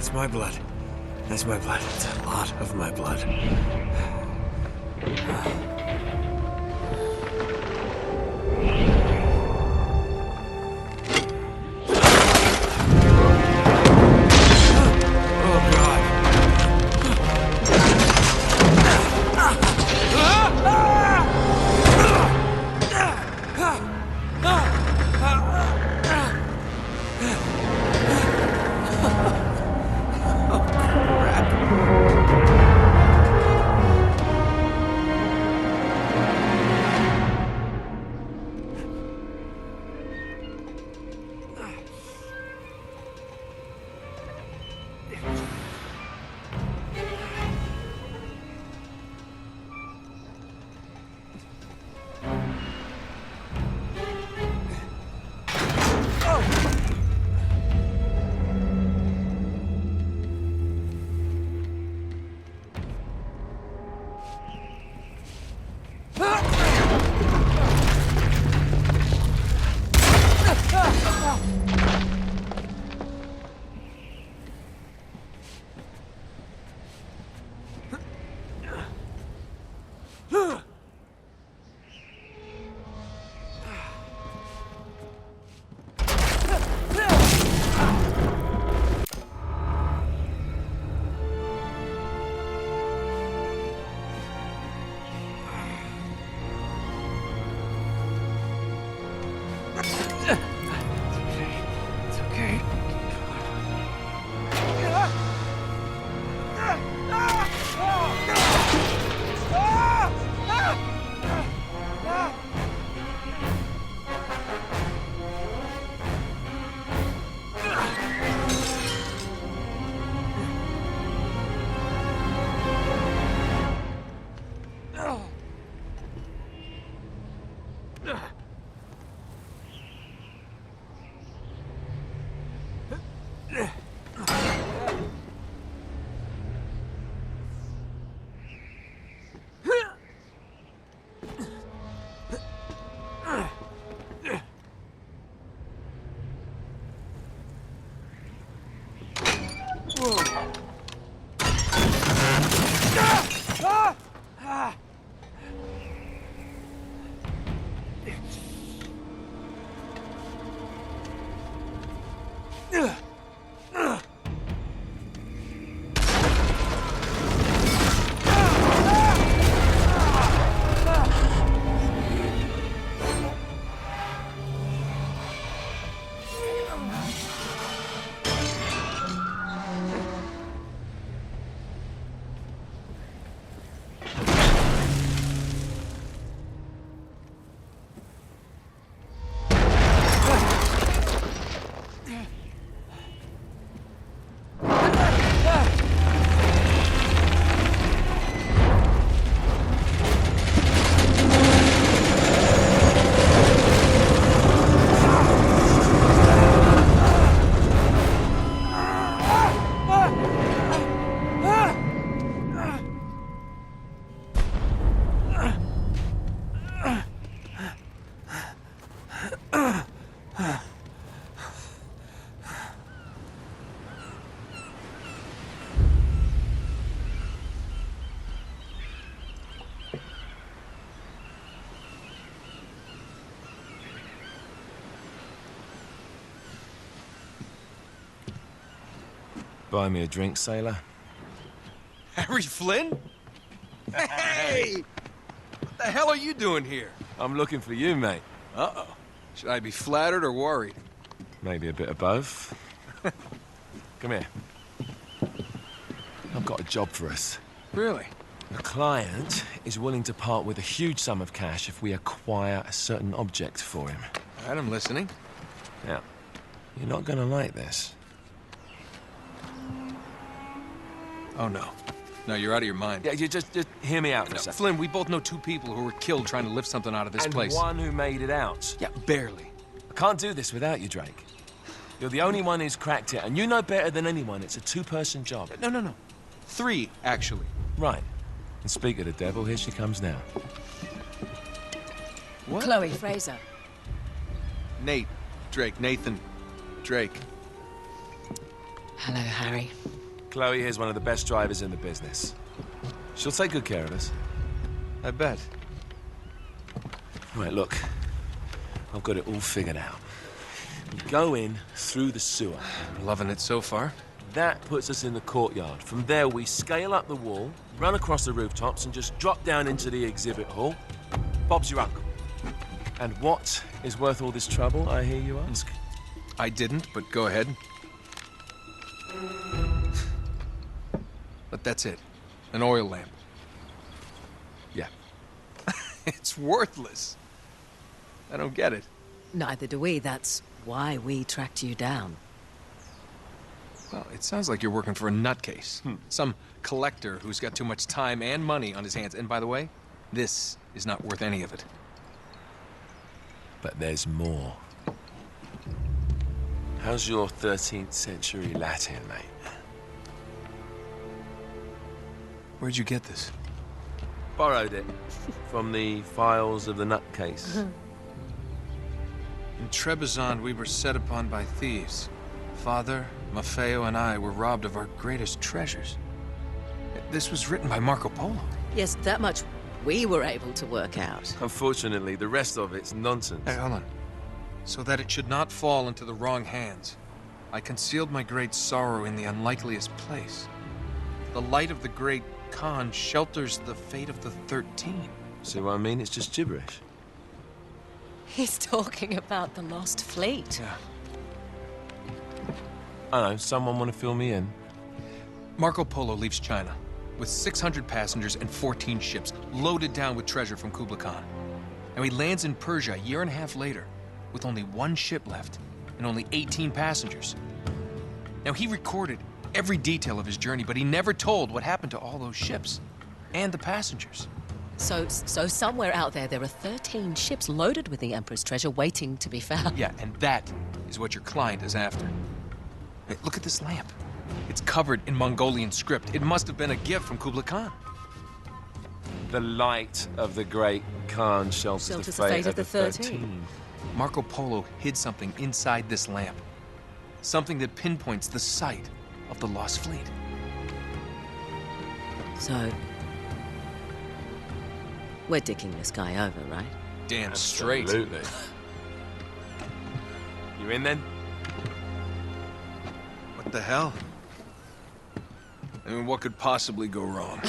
That's my blood. That's my blood. It's a lot of my blood. Buy me a drink, sailor. Harry Flynn? Hey! What the hell are you doing here? I'm looking for you, mate. Uh-oh. Should I be flattered or worried? Maybe a bit of both. Come here. I've got a job for us. Really? The client is willing to part with a huge sum of cash if we acquire a certain object for him. All right, I'm listening. Now, you're not gonna like this. Oh, no. No, you're out of your mind. Yeah, you just hear me out for a No, second. Flynn, we both know two people who were killed trying to lift something out of this place. And one who made it out. Yeah, barely. I can't do this without you, Drake. You're the only one who's cracked it, and you know better than anyone it's a two-person job. No. 3, actually. Right. And speak of the devil, here she comes now. What? Chloe Fraser. Nathan Drake. Hello, Harry. Chloe here's one of the best drivers in the business. She'll take good care of us. I bet. Right, look. I've got it all figured out. We go in through the sewer. I'm loving it so far. That puts us in the courtyard. From there, we scale up the wall, run across the rooftops, and just drop down into the exhibit hall. Bob's your uncle. And what is worth all this trouble, I hear you ask? I didn't, but go ahead. But that's it. An oil lamp. Yeah. It's worthless. I don't get it. Neither do we. That's why we tracked you down. Well, it sounds like you're working for a nutcase. Some collector who's got too much time and money on his hands. And by the way, this is not worth any of it. But there's more. How's your 13th century Latin, mate? Where'd you get this? Borrowed it from the files of the nutcase. In Trebizond, we were set upon by thieves. Father, Maffeo, and I were robbed of our greatest treasures. This was written by Marco Polo. Yes, that much we were able to work out. Unfortunately, the rest of it's nonsense. Hey, hold on. So that it should not fall into the wrong hands, I concealed my great sorrow in the unlikeliest place. The light of the great Khan shelters the fate of the 13. See what I mean? It's just gibberish. He's talking about the lost fleet. Yeah. I know, someone want to fill me in? Marco Polo leaves China with 600 passengers and 14 ships loaded down with treasure from Kublai Khan. And he lands in Persia a year and a half later with only one ship left and only 18 passengers. Now, he recorded every detail of his journey, but he never told what happened to all those ships and the passengers. So somewhere out there are 13 ships loaded with the Emperor's treasure waiting to be found. Yeah, and that is what your client is after. Hey, look at this lamp. It's covered in Mongolian script. It must have been a gift from Kublai Khan. The light of the great Khan shelters the fate of the 13. Marco Polo hid something inside this lamp. Something that pinpoints the site of the lost fleet. So, we're dicking this guy over, right? Damn straight. Absolutely. You in then? What the hell? I mean, what could possibly go wrong?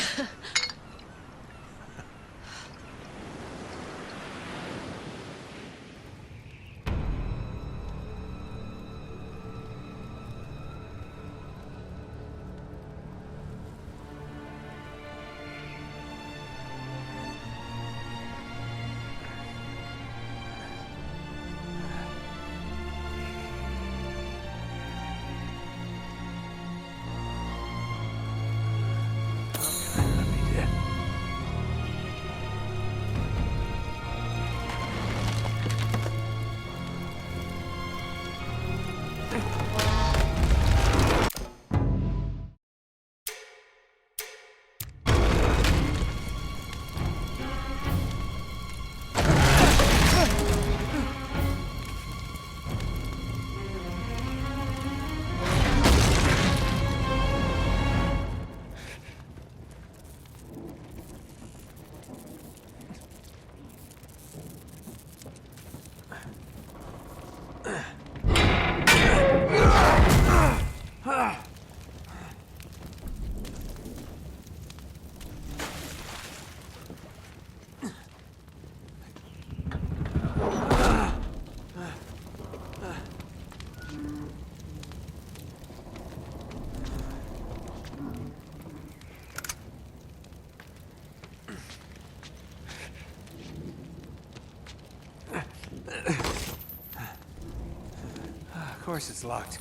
Of course it's locked.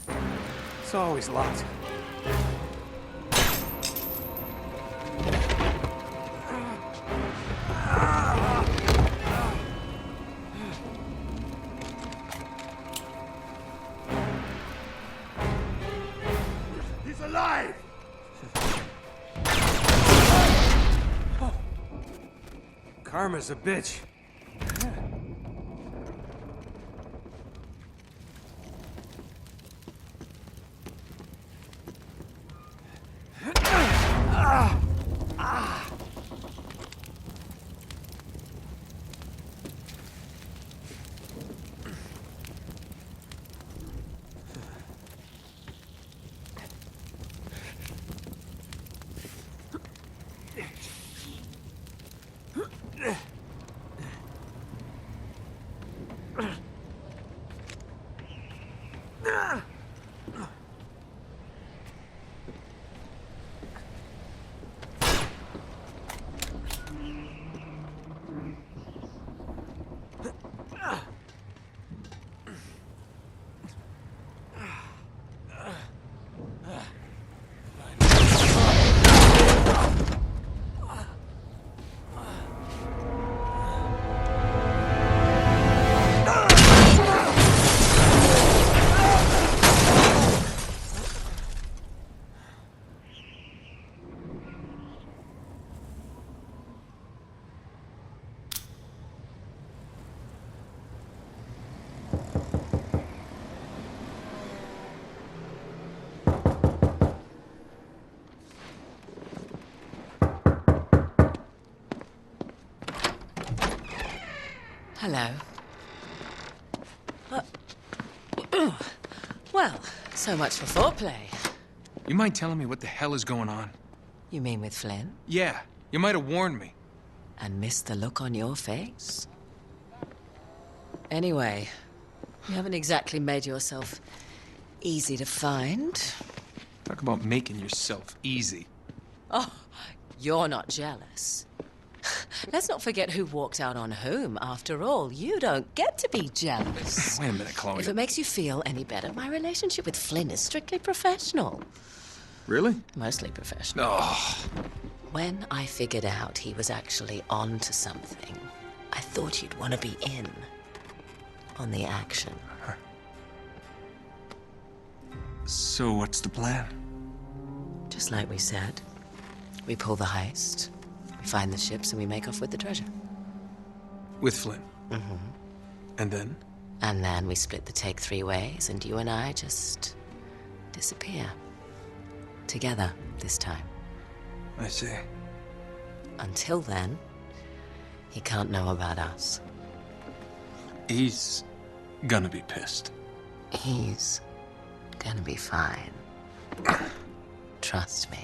It's always locked. He's alive! Oh. Karma's a bitch. Hello. Well, so much for foreplay. You mind telling me what the hell is going on? You mean with Flynn? Yeah, you might have warned me. And missed the look on your face? Anyway, you haven't exactly made yourself easy to find. Talk about making yourself easy. Oh, you're not jealous. Let's not forget who walked out on whom. After all, you don't get to be jealous. Wait a minute, Chloe. If it makes you feel any better, my relationship with Flynn is strictly professional. Really? Mostly professional. Oh. When I figured out he was actually on to something, I thought you'd want to be in on the action. So what's the plan? Just like we said, we pull the heist, we find the ships, and we make off with the treasure. With Flynn? Mm-hmm. And then? And then we split the take 3 ways, and you and I just disappear. Together, this time. I see. Until then, he can't know about us. He's gonna be pissed. He's gonna be fine. Trust me.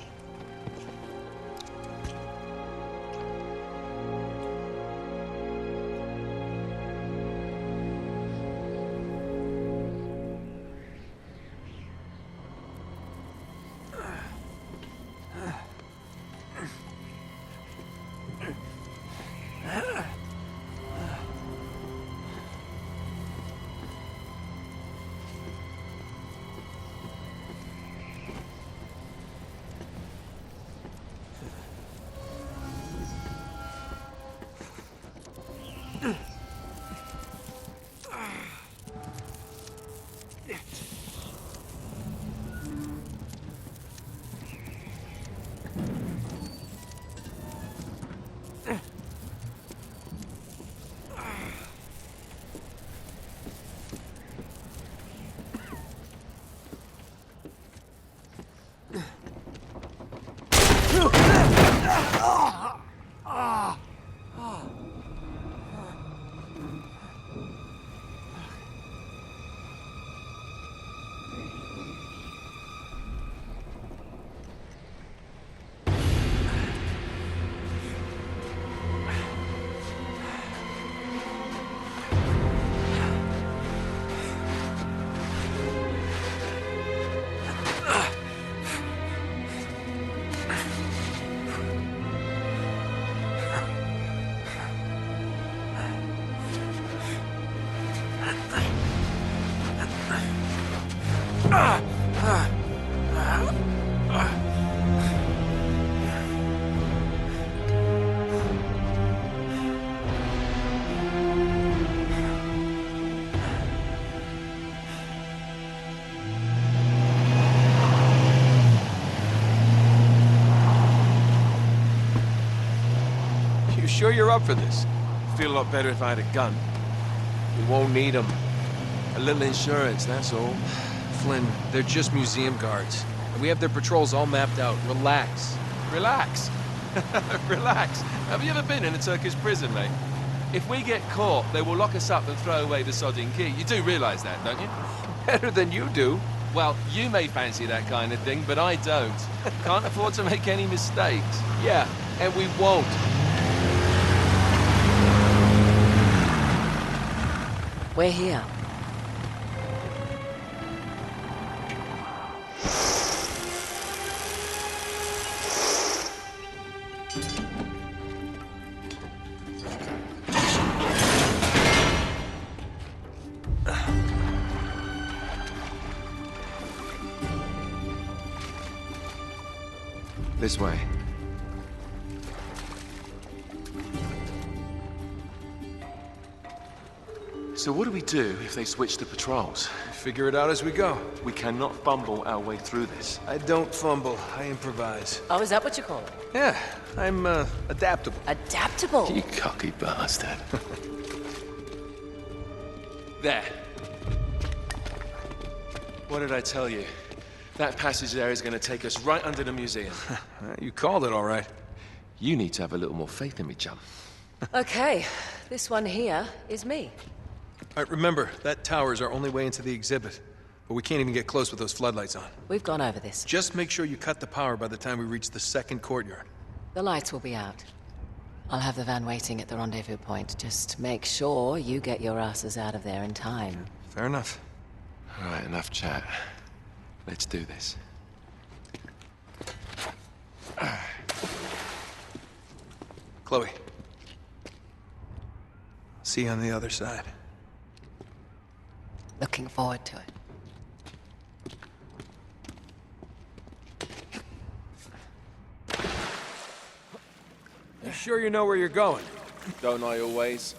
Sure you're up for this? Feel a lot better if I had a gun. We won't need them. A little insurance, that's all. Flynn, they're just museum guards. And we have their patrols all mapped out. Relax. Relax. Relax. Have you ever been in a Turkish prison, mate? If we get caught, they will lock us up and throw away the sodding key. You do realize that, don't you? Better than you do. Well, you may fancy that kind of thing, but I don't. Can't afford to make any mistakes. Yeah, and we won't. We're here. This way. So what do we do if they switch to patrols? Figure it out as we go. We cannot fumble our way through this. I don't fumble, I improvise. Oh, is that what you call it? Yeah, I'm, adaptable. Adaptable. You cocky bastard. There. What did I tell you? That passage there is going to take us right under the museum. You called it all right. You need to have a little more faith in me, chum. Okay, this one here is me. All right, remember, that tower is our only way into the exhibit. But we can't even get close with those floodlights on. We've gone over this. Just make sure you cut the power by the time we reach the second courtyard. The lights will be out. I'll have the van waiting at the rendezvous point. Just make sure you get your asses out of there in time. Fair enough. All right, enough chat. Let's do this. Chloe. See you on the other side. Looking forward to it. You sure you know where you're going? Don't I always?